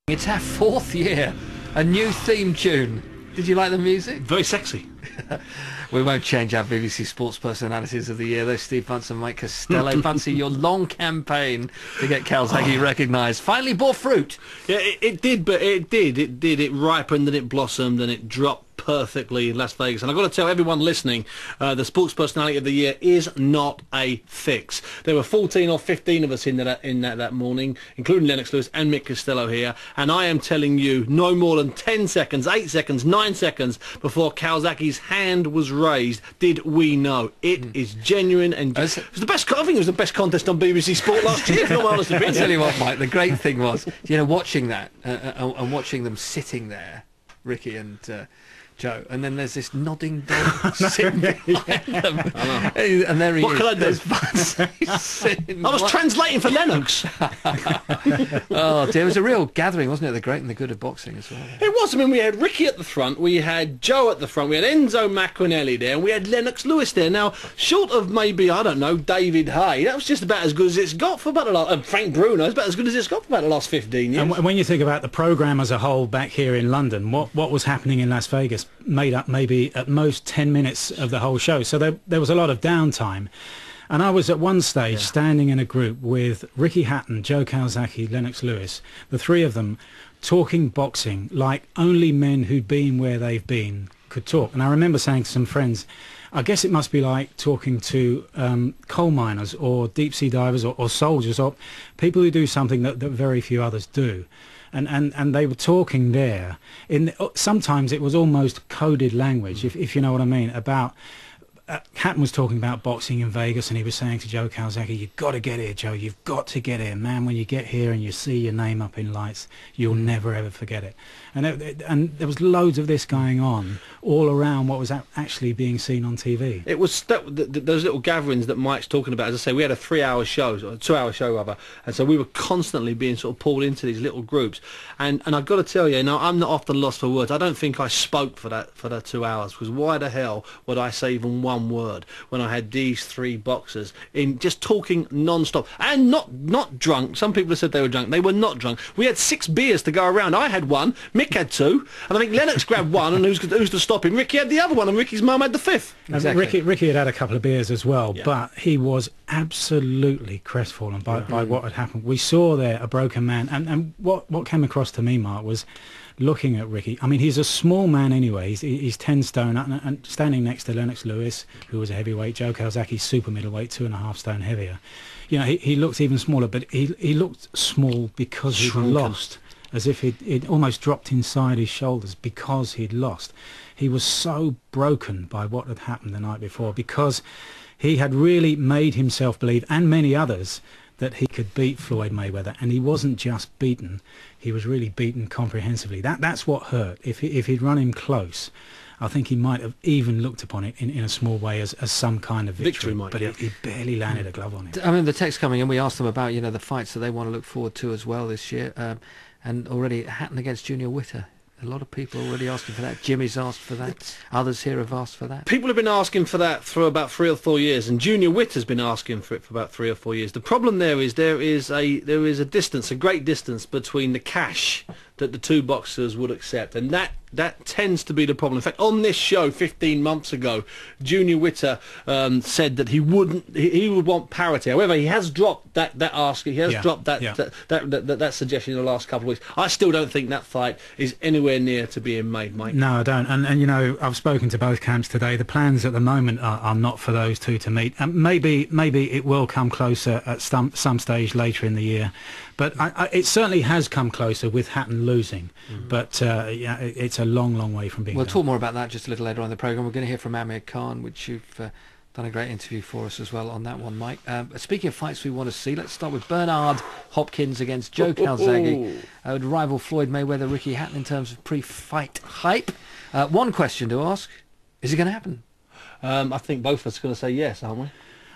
It's our 4th year, a new theme tune. Did you like the music? Very sexy. We won't change our BBC Sports Personalities of the Year, though. Steve Bunce and Mike Costello. Buncey, your long campaign to get Calzaghe recognised finally bore fruit. Yeah, it did, but it did. It ripened and it blossomed and it dropped perfectly in Las Vegas. And I've got to tell everyone listening, the Sports Personality of the Year is not a fix. There were 14 or 15 of us in that morning, including Lennox Lewis and Mick Costello here, and I am telling you, no more than 10 seconds, 8 seconds, 9 seconds before Calzaghe's hand was raised did we know. It is genuine, and it was the best. I think it was the best contest on BBC Sport last year, if I'm honest with you. I'll tell you what, Mike, the great thing was, you know, watching that and watching them sitting there, Ricky and Joe, and then there's this nodding dog sitting behind them. And there he is. What can I do? I was translating for Lennox. Oh dear, it was a real gathering, wasn't it? The great and the good of boxing as well. It was. I mean, we had Ricky at the front, we had Joe at the front, we had Enzo Macquinelli there, and we had Lennox Lewis there. Now, short of maybe, I don't know, David Hay, that was just about as good as it's got for about the last... Frank Bruno, it's about as good as it's got for about the last 15 years. And when you think about the programme as a whole back here in London, what was happening in Las Vegas made up maybe at most 10 minutes of the whole show. So there was a lot of downtime. And I was at one stage standing in a group with Ricky Hatton, Joe Calzaghe, Lennox Lewis, the three of them talking boxing like only men who'd been where they've been could talk. And I remember saying to some friends, I guess it must be like talking to coal miners or deep sea divers or soldiers or people who do something that very few others do. And they were talking there. Sometimes it was almost coded language, if you know what I mean, about... Hatton was talking about boxing in Vegas, and he was saying to Joe Calzaghe, you've got to get here, Joe, you've got to get here. Man, when you get here and you see your name up in lights, you'll never, ever forget it. And there was loads of this going on all around what was actually being seen on TV. It was those little gatherings that Mike's talking about. As I say, we had a 3-hour show, or a 2-hour show rather, and so we were constantly being sort of pulled into these little groups. And I've got to tell you, now I'm not often lost for words. I don't think I spoke for that 2 hours, because why the hell would I say even one word when I had these three boxers in just talking non-stop and not drunk. Some people have said they were drunk. They were not drunk. We had 6 beers to go around. I had one, Mick had 2, and I think Lennox grabbed one, and who's to stop him? Ricky had the other one, and Ricky's mum had the 5th. Exactly. Ricky had a couple of beers as well, but he was absolutely crestfallen by what had happened. We saw there a broken man, and what came across to me, Mark, was looking at Ricky. I mean, he's a small man anyway. He's 10 stone, and standing next to Lennox Lewis, who was a heavyweight, Joe Calzaghe, super middleweight, 2.5 stone heavier. You know, he looked even smaller, but he looked small because he'd lost, as if he'd almost dropped inside his shoulders because he'd lost. He was so broken by what had happened the night before, because he had really made himself believe, and many others, that he could beat Floyd Mayweather, and he wasn't just beaten, he was really beaten comprehensively. That's what hurt. If he'd run him close, I think he might have even looked upon it in a small way as some kind of victory, but he barely landed a glove on him. I mean, the text coming in, we asked them about, you know, the fights that they want to look forward to as well this year, and already Hatton against Junior Witter. A lot of people already asking for that. Jimmy's asked for that. Others here have asked for that. People have been asking for that for about 3 or 4 years, and Junior Witter's been asking for it for about 3 or 4 years. The problem there is a distance, a great distance between the cash that the two boxers would accept, and that tends to be the problem. In fact, on this show 15 months ago, Junior Witter said that he would want parity. However, he has dropped that ask. He has dropped that suggestion in the last couple of weeks. I still don't think that fight is anywhere near to being made, Mike. No, I don't. And you know, I've spoken to both camps today. The plans at the moment are not for those two to meet. And maybe it will come closer at some stage later in the year. But it certainly has come closer with Hatton losing. But yeah, it's a long way from being We'll done. talk more about that just a little later on in the programme. We're going to hear from Amir Khan, which you've done a great interview for us as well on that one, Mike. Speaking of fights we want to see, let's start with Bernard Hopkins against Joe Calzaghe. Would rival Floyd Mayweather, Ricky Hatton in terms of pre-fight hype. One question to ask, is it going to happen? I think both of us are going to say yes, aren't we?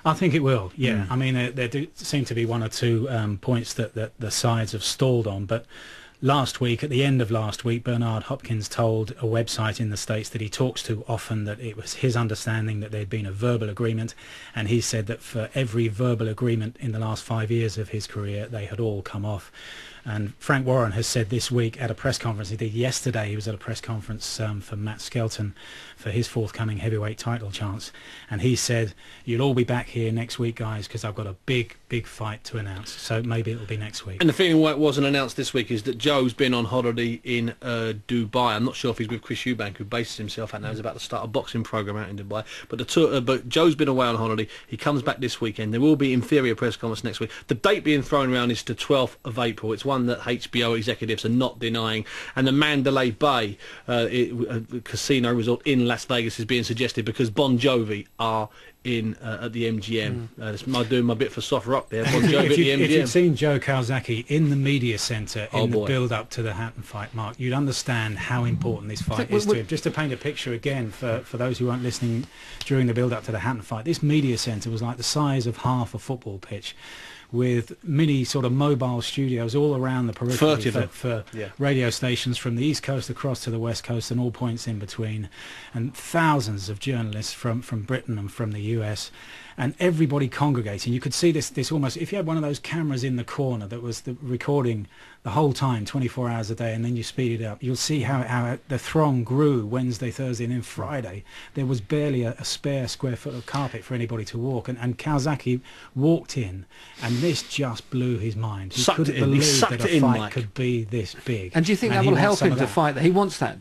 I think it will, yeah. I mean, there do seem to be 1 or 2 points that the sides have stalled on, but last week, at the end of last week, Bernard Hopkins told a website in the States that he talks to often that it was his understanding that there'd been a verbal agreement, and he said that for every verbal agreement in the last 5 years of his career, they had all come off. And Frank Warren has said this week at a press conference, he did yesterday, he was at a press conference for Matt Skelton for his forthcoming heavyweight title chance, and he said, you'll all be back here next week, guys, because I've got a big fight to announce. So maybe it'll be next week. And the feeling why it wasn't announced this week is that Joe's been on holiday in Dubai. I'm not sure if he's with Chris Eubank, who bases himself out now. He's about to start a boxing program out in Dubai. But Joe's been away on holiday. He comes back this weekend. There will be inferior press conference next week. The date being thrown around is the 12th of April. It's one that HBO executives are not denying. And the Mandalay Bay casino resort in Las Vegas is being suggested because Bon Jovi are in at the MGM. Doing my bit for soft rock there. Bon Jovi at the MGM. If you'd seen Joe Calzaghe in the media centre in the build-up to the Hatton fight, Mark, you'd understand how important this fight is to him. Just to paint a picture again for those who weren't listening during the build-up to the Hatton fight, this media centre was like the size of half a football pitch, with mini sort of mobile studios all around the periphery for radio stations from the East Coast across to the West Coast and all points in between, and thousands of journalists from Britain and from the US, and everybody congregating. You could see this almost, if you had one of those cameras in the corner that was recording the whole time, 24 hours a day, and then you speed it up, you'll see how the throng grew Wednesday, Thursday, and then Friday. There was barely a spare square foot of carpet for anybody to walk, and Calzaghe walked in, and this just blew his mind. He couldn't believe that a fight could be this big. And do you think that will help him to fight? He wants that.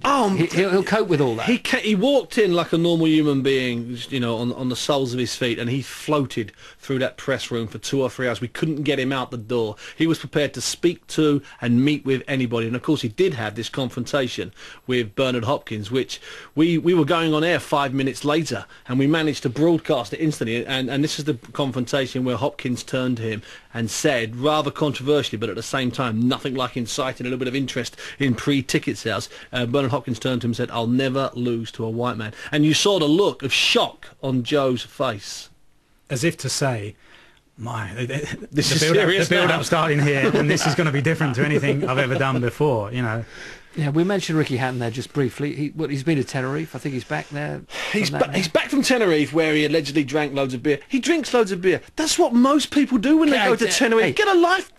He'll cope with all that. He walked in like a normal human being, you know, on the soles of his feet, and he floated through that press room for 2 or 3 hours. We couldn't get him out the door. He was prepared to speak to and meet with anybody, and of course he did have this confrontation with Bernard Hopkins, which we were going on air 5 minutes later, and we managed to broadcast it instantly, and this is the confrontation where Hopkins turned to him and said, rather controversially but at the same time nothing like inciting a little bit of interest in pre-ticket sales, Bernard Hopkins turned to him and said, "I'll never lose to a white man." And you saw the look of shock on Joe's face, as if to say, this is serious. The build-up starting here, and this is going to be different to anything I've ever done before, you know. Yeah, we mentioned Ricky Hatton there just briefly. He's been to Tenerife. I think he's back there. He's back from Tenerife, where he allegedly drank loads of beer. He drinks loads of beer. That's what most people do when they go to Tenerife. Hey, get a life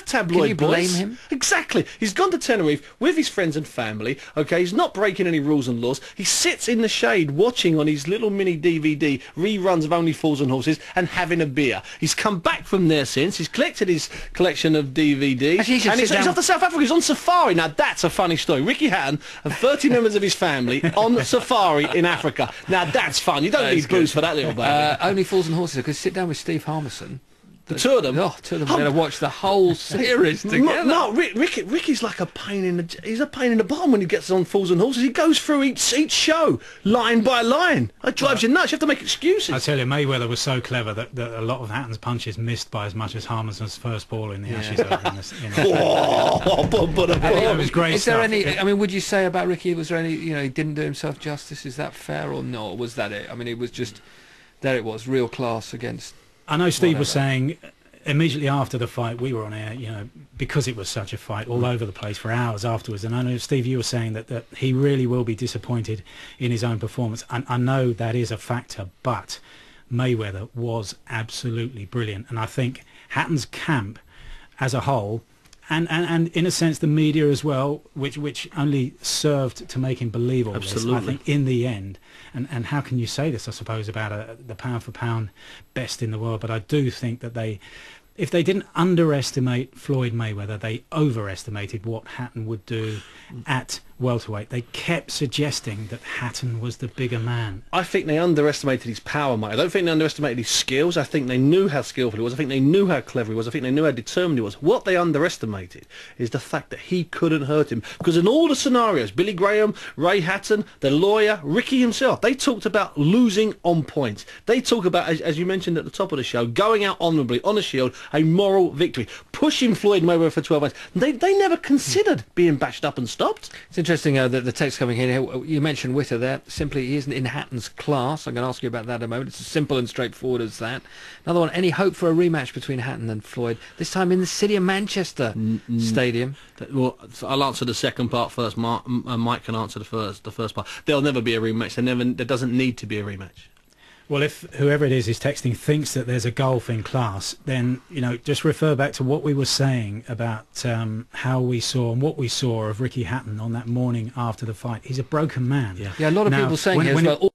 tabloid. Can you blame him? Exactly. He's gone to Tenerife with his friends and family. Okay, he's not breaking any rules and laws. He sits in the shade watching on his little mini DVD reruns of Only Fools and Horses and having a beer. He's come back from there since. He's collected his collection of DVDs. Actually, and he's off to South Africa. He's on safari. Now that's a funny story. Ricky Hatton and 30 members of his family on safari in Africa. Now that's fun. You don't need booze for that little baby. Only Fools and Horses. I could sit down with Steve Harmison. The two of them? Oh, two of them are going to watch the whole series together. No, Ricky's like a pain in the bum when he gets on Fools and Horses. He goes through each show, line by line. It drives you nuts. You have to make excuses. I tell you, Mayweather was so clever that a lot of Hatton's punches missed by as much as Harmison's first ball in the Ashes over in It was great Is stuff. there any, I mean, would you say about Ricky, was there any, you know, he didn't do himself justice? Is that fair or not? Or was that it? I mean, it was just, there it was, real class against... I know Steve was saying immediately after the fight, we were on air, you know, because it was such a fight all over the place for hours afterwards. And I know, Steve, you were saying that he really will be disappointed in his own performance. And I know that is a factor, but Mayweather was absolutely brilliant. And I think Hatton's camp as a whole, and in a sense the media as well, which only served to make him believe all this, I think in the end, and how can you say this, I suppose, about the pound for pound best in the world, but I do think that if they didn't underestimate Floyd Mayweather, they overestimated what Hatton would do at welterweight. They kept suggesting that Hatton was the bigger man. I think they underestimated his power, mate. I don't think they underestimated his skills. I think they knew how skillful he was. I think they knew how clever he was. I think they knew how determined he was. What they underestimated is the fact that he couldn't hurt him. Because in all the scenarios, Billy Graham, Ray Hatton, the lawyer, Ricky himself, they talked about losing on points. They talk about, as you mentioned at the top of the show, going out honourably on a shield, a moral victory, pushing Floyd Mayweather for 12 months. They never considered being bashed up and stopped. It's interesting that the text coming in here. You mentioned Witter there. Simply, he isn't in Hatton's class. I'm going to ask you about that in a moment. It's as simple and straightforward as that. Another one. Any hope for a rematch between Hatton and Floyd? This time in the City of Manchester Stadium. Well, I'll answer the second part first. Mike can answer the first part. There'll never be a rematch. There doesn't need to be a rematch. Well, if whoever it is texting thinks that there's a gulf in class, then, just refer back to what we were saying about how we saw and what we saw of Ricky Hatton on that morning after the fight. He's a broken man. Yeah, a lot of people saying here as well,